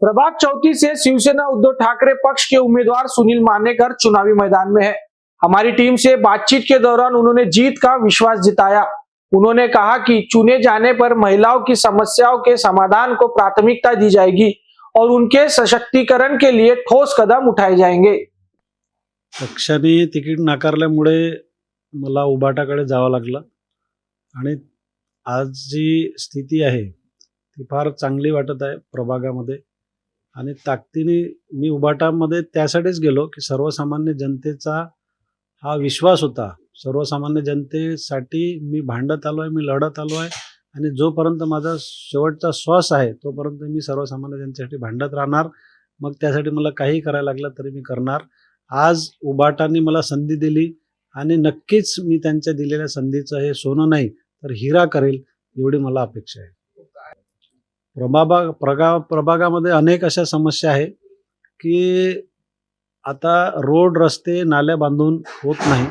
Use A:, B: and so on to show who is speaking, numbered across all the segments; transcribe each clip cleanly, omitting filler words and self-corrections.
A: प्रभाग 34 से शिवसेना उद्धव ठाकरे पक्ष के उम्मीदवार सुनील मानेकर चुनावी मैदान में है। हमारी टीम से बातचीत के दौरान उन्होंने जीत का विश्वास जताया। उन्होंने कहा कि चुने जाने पर महिलाओं की समस्याओं के समाधान को प्राथमिकता दी जाएगी और उनके सशक्तीकरण के लिए ठोस कदम उठाए जाएंगे।
B: पक्षाने तिकीट नाकारल्यामुळे मला उबाटाकडे जावं लागलं आणि आज जी स्थिती आहे ती फार चांगली वाटत आहे प्रभागामध्ये आणि ताकदीने मी उबाटामध्ये त्यासाठीच गेलो की सर्वसामान्य जनतेचा हा विश्वास होता। सर्वसामान्य जनतेसाठी मी भांडत आलो आहे, मी लढत आलो आहे आणि जोपर्यंत माझा शेवटचा श्वास आहे तोपर्यंत मी सर्वसामान्य जनतेसाठी भांडत राहणार। मग त्यासाठी मला काही करायला लागलं तरी मी करणार। आज उबाटाने मला संधी दिली आणि नक्कीच मी त्यांच्या दिलेल्या संधीचं हे सोनं नाही तर हिरा करेल एवढी मला अपेक्षा आहे। प्रभागामध्ये अनेक अशा समस्या आहे की आता रोड रस्ते नाल्या बांधून होत नाही,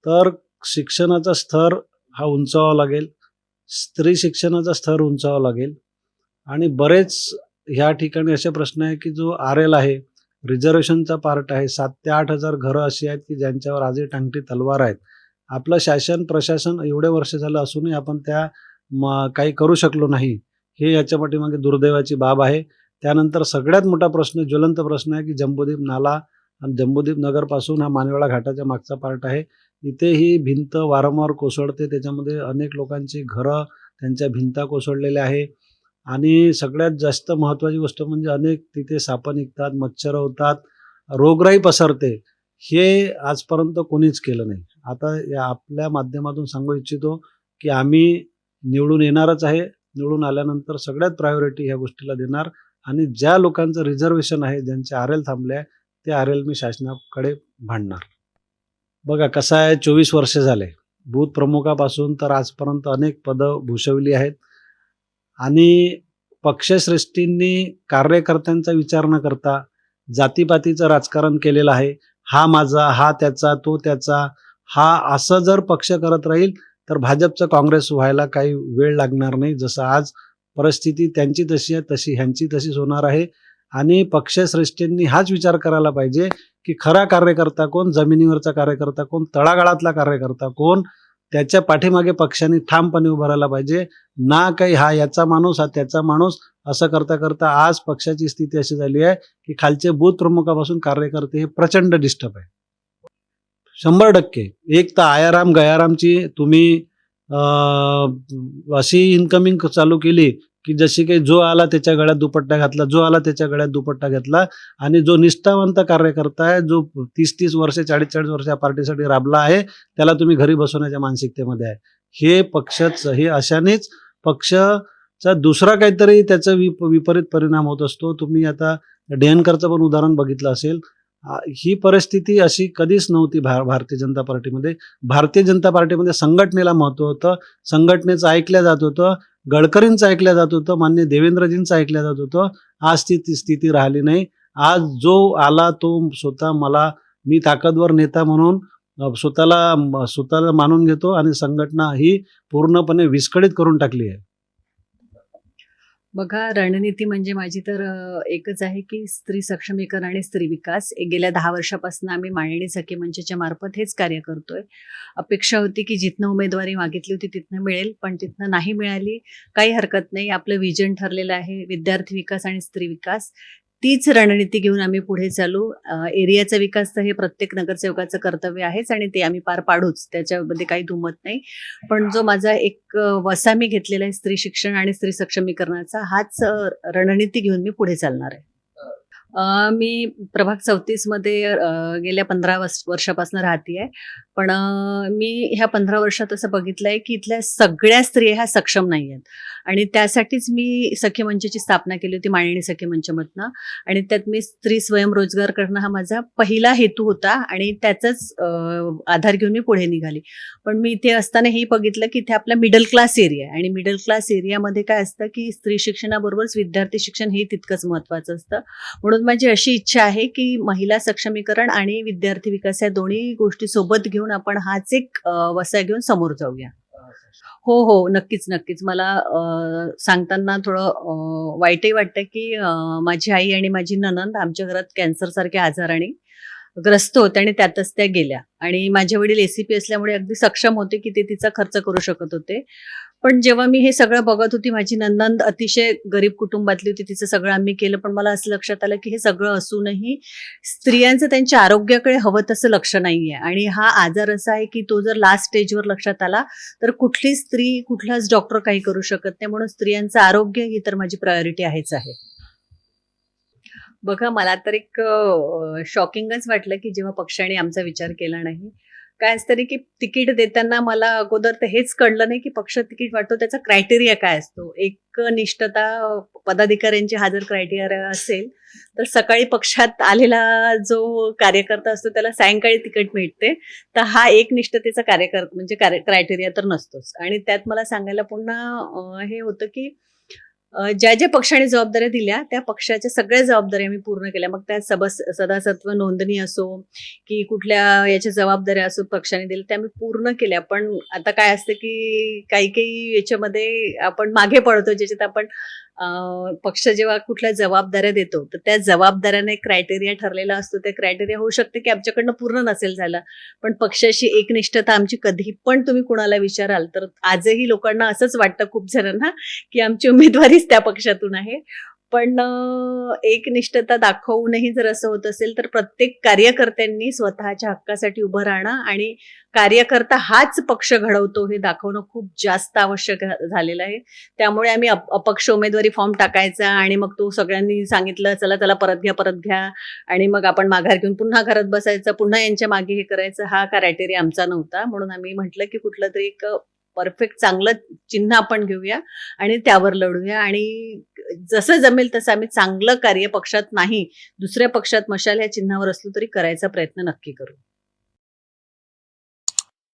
B: तर शिक्षणाचा स्तर हा उंचावावा लागेल, स्त्री शिक्षणाचा स्तर उंचावावा लागेल आणि बरेच ह्या ठिकाणी असे प्रश्न आहे की जो RL आहे, रिझर्वेशनचा पार्ट आहे, 7 ते 8 हजार घरं अशी आहेत की ज्यांच्यावर आजही टांगती तलवार आहेत। आपलं शासन प्रशासन एवढे वर्ष झालं असूनही आपण त्या काही करू शकलो नाही, हे याच्या पाठीमागे दुर्दैवाची बाब आहे। त्यानंतर सगळ्यात मोठा प्रश्न, ज्वलंत प्रश्न आहे की जम्बूद्वीप नाला आणि जम्बूद्वीप नगरपासून हा मानवेळा घाटाच्या मागचा पार्ट आहे, इथे ही भिंत वारंवार कोसळते, त्याच्यामध्ये अनेक लोकांची घरं, त्यांच्या भिंता कोसळलेल्या आहे आणि सगळ्यात जास्त महत्त्वाची गोष्ट म्हणजे अनेक तिथे सापं निघतात, मच्छर होतात, रोगराई पसरते। हे आजपर्यंत कोणीच केलं नाही। आता या आपल्या माध्यमातून सांगू इच्छितो की आम्ही निवडून येणारच आहे। निवडून आल्यानंतर सगळ्यात प्रायोरिटी ह्या गोष्टीला देणार आणि ज्या लोकांचं रिझर्वेशन आहे, ज्यांचे RL थांबले आहे, ते RL मी शासनाकडे भांडणार। बघा कसं आहे, 24 वर्ष झाले बूथ प्रमुखापासून तर आजपर्यंत अनेक पदं भूषवली आहेत आणि पक्षश्रेष्ठींनी कार्यकर्त्यांचा विचार न करता जातीपातीचं राजकारण केलेलं आहे। हा माझा, हा त्याचा, तो त्याचा, हा असं जर पक्ष करत राहील तर भाजपचं काँग्रेस व्हायला काही वेळ लागणार नाही। जसं आज परिस्थिती त्यांची तशी आहे तशी ह्यांची तशीच होणार आहे आणि पक्षश्रेष्ठींनी हाच विचार करायला पाहिजे की खरा कार्यकर्ता कोण, जमिनीवरचा कार्यकर्ता कोण, तळागाळातला कार्यकर्ता कोण, त्याच्या पाठीमागे पक्षाने ठामपणे उभं राहायला पाहिजे, ना काही हा याचा माणूस, हा त्याचा माणूस असं करता करता आज पक्षाची स्थिती अशी झाली आहे की खालचे बूथ प्रमुखापासून कार्यकर्ते हे प्रचंड डिस्टर्ब आहे। 100% एक तर आयाराम गयारामची तुम्ही अशी इन्कमिंग चालू केली की जशी काही जो आला त्याच्या गळ्यात दुपट्टा घातला, जो आला त्याच्या गळ्यात दुपट्टा घेतला आणि जो निष्ठावंत कार्यकर्ता आहे, जो 30-30 वर्ष 40-40 वर्ष या पार्टीसाठी राबला आहे, त्याला तुम्ही घरी बसवण्याच्या मानसिकतेमध्ये आहे। हे पक्षाचं, हे अशानेच पक्षाचा दुसरा काहीतरी त्याचा विपरीत परिणाम होत असतो। तुम्ही आता डेहनकरचं पण उदाहरण बघितलं असेल। ही परिस्थिती अशी कधीच नव्हती भारतीय जनता पार्टीमध्ये। भारतीय जनता पार्टीमध्ये संघटनेला महत्त्व होतं, संघटनेचं ऐकलं जात होतं, गडकरींचं ऐकलं जात होतं, माननीय देवेंद्रजींचं ऐकलं जात होतं। आज ती स्थिती राहिली नाही। आज जो आला तो स्वतः मी ताकदवर नेता म्हणून स्वतःला मानून घेतो आणि संघटना ही पूर्णपणे विस्कळीत करून टाकली आहे।
C: बघा, रणनीती म्हणजे माझी तर एकच आहे की स्त्री सक्षमीकरण आणि स्त्री विकास। गेल्या 10 वर्षापासून आम्ही मांडणी सखी मंचच्या मार्फत हेच कार्य करतोय। अपेक्षा होती की जिथनं उमेदवारी मागितली होती तिथनं मिळेल, पण तिथनं नाही मिळाली, काही हरकत नाही। आपलं विजन ठरलेलं आहे विद्यार्थी विकास आणि स्त्री विकास। तीच रणनीती घेऊन आम्ही पुढे चालू। एरियाचा विकास तर हे प्रत्येक नगरसेवकाचं कर्तव्य आहेच आणि ते आम्ही पार पाडूच, त्याच्यामध्ये काही दुमत नाही। पण जो माझा एक वसा मी घेतलेला आहे स्त्री शिक्षण आणि स्त्री सक्षमीकरणाचा, हाच रणनीती घेऊन मी पुढे चालणार आहे। मी प्रभाग 34 मध्ये गेल्या 15 वर्षापासून राहते आहे, पण मी ह्या 15 वर्षात असं बघितलंय की इथल्या सगळ्या स्त्रिया ह्या सक्षम नाही आहेत आणि त्यासाठीच मी सखी मंचची स्थापना केली होती, मांडणी सखी मंचमधनं। आणि त्यात मी स्त्री स्वयंरोजगार करणं हा माझा पहिला हेतू होता आणि त्याचाच आधार घेऊन मी पुढे निघाली। पण मी इथे असताना हेही बघितलं की इथे आपला मिडल क्लास एरिया आहे आणि मिडल क्लास एरियामध्ये काय असतं की स्त्री शिक्षणाबरोबरच विद्यार्थी शिक्षण हे तितकंच महत्त्वाचं असतं। म्हणून माझी अशी इच्छा आहे की महिला सक्षमीकरण आणि विद्यार्थी विकास या दोन्ही गोष्टी सोबत घेऊन आपण हाच एक वसा घेऊन समोर जाऊया। हो, नक्कीच, नक्कीच. मला सांगताना थोडं वाईटही वाटतं, की माझी आई आणि माझी नणंद आमच्या घरात कॅन्सरसारख्या आजाराने ग्रस्त होत्या आणि त्यातच त्या गेल्या. आणि माझे वडील एसीपी असल्यामुळे अगदी सक्षम होते, की ते तिचा खर्च करू शकत होते. पण जेव्हा मी हे सगळं बघत होती, माझी नणंद अतिशय गरीब कुटुंबातली होती. तिचं सगळं आम्ही केलं. पण मला असं लक्षात आलं, की हे सगळं असूनही स्त्रियांचं त्यांच्या आरोग्याकडे हवं तसं लक्ष नाहीये. आणि हा आजार असा आहे, की तो जर लास्ट स्टेजवर लक्षात आला, तर कुठली स्त्री, कुठलाच डॉक्टर काही करू शकत नाही. म्हणून स्त्रियांचं आरोग्य ही तर माझी प्रायोरिटी आहेच आहे. बघा, मला तर एक शॉकिंगच वाटलं, की जेव्हा पक्षाने आमचा विचार केला नाही. काय असतं रे, की तिकीट देताना मला अगोदर तर हेच कळलं नाही, की पक्ष तिकीट वाटतो त्याचा क्रायटेरिया काय असतो. एकनिष्ठता पदाधिकाऱ्यांची हा जर क्रायटेरिया असेल, तर सकाळी पक्षात आलेला जो कार्यकर्ता असतो त्याला सायंकाळी तिकीट मिळते. तर हा एकनिष्ठतेचा म्हणजे क्रायटेरिया तर नसतोच. आणि त्यात मला सांगायला पुन्हा हे होतं, की ज्या ज्या पक्षाने जबाबदाऱ्या दिल्या त्या पक्षाच्या सगळ्या जबाबदाऱ्या आम्ही पूर्ण केल्या. मग त्या सदस्यत्व नोंदणी असो की कुठल्या याच्या जबाबदाऱ्या असो पक्षाने दिल्या त्या आम्ही पूर्ण केल्या. पण आता काय असतं, की काही काही याच्यामध्ये आपण मागे पडतो, ज्याच्यात आपण पक्ष जेव्हा कुठल्या जबाबदाऱ्या देतो तर त्या जबाबदाऱ्याने क्रायटेरिया ठरलेला असतो. ते क्रायटेरिया होऊ शकते की आमच्याकडनं पूर्ण नसेल झालं, पण पक्षाशी एकनिष्ठता आमची कधी पण तुम्ही कुणाला विचाराल तर आजही लोकांना असंच वाटतं खूप जणांना, की आमची उमेदवारीच त्या पक्षातून आहे. पण एकनिष्ठता दाखवूनही जर असं होत असेल तर प्रत्येक कार्यकर्त्यांनी स्वतःच्या हक्कासाठी उभं राहणं आणि कार्यकर्ता हाच पक्ष घडवतो हे दाखवणं खूप जास्त आवश्यक झालेलं आहे. त्यामुळे आम्ही अपक्ष उमेदवारी फॉर्म टाकायचा आणि मग तो सगळ्यांनी सांगितलं, चला चला परत घ्या आणि मग आपण माघार घेऊन पुन्हा घरात बसायचं, पुन्हा यांच्या मागे हे करायचं, हा क्रायटेरिया आमचा नव्हता. म्हणून आम्ही म्हटलं, की कुठलं तरी एक परफेक्ट चांगलं चिन्ह आपण घेऊया आणि त्यावर लढूया. आणि जसं जमेल तसं आम्ही चांगलं कार्य पक्षात नाही, दुसऱ्या पक्षात मशाल या चिन्हावर असलो तरी करायचा प्रयत्न नक्की करू.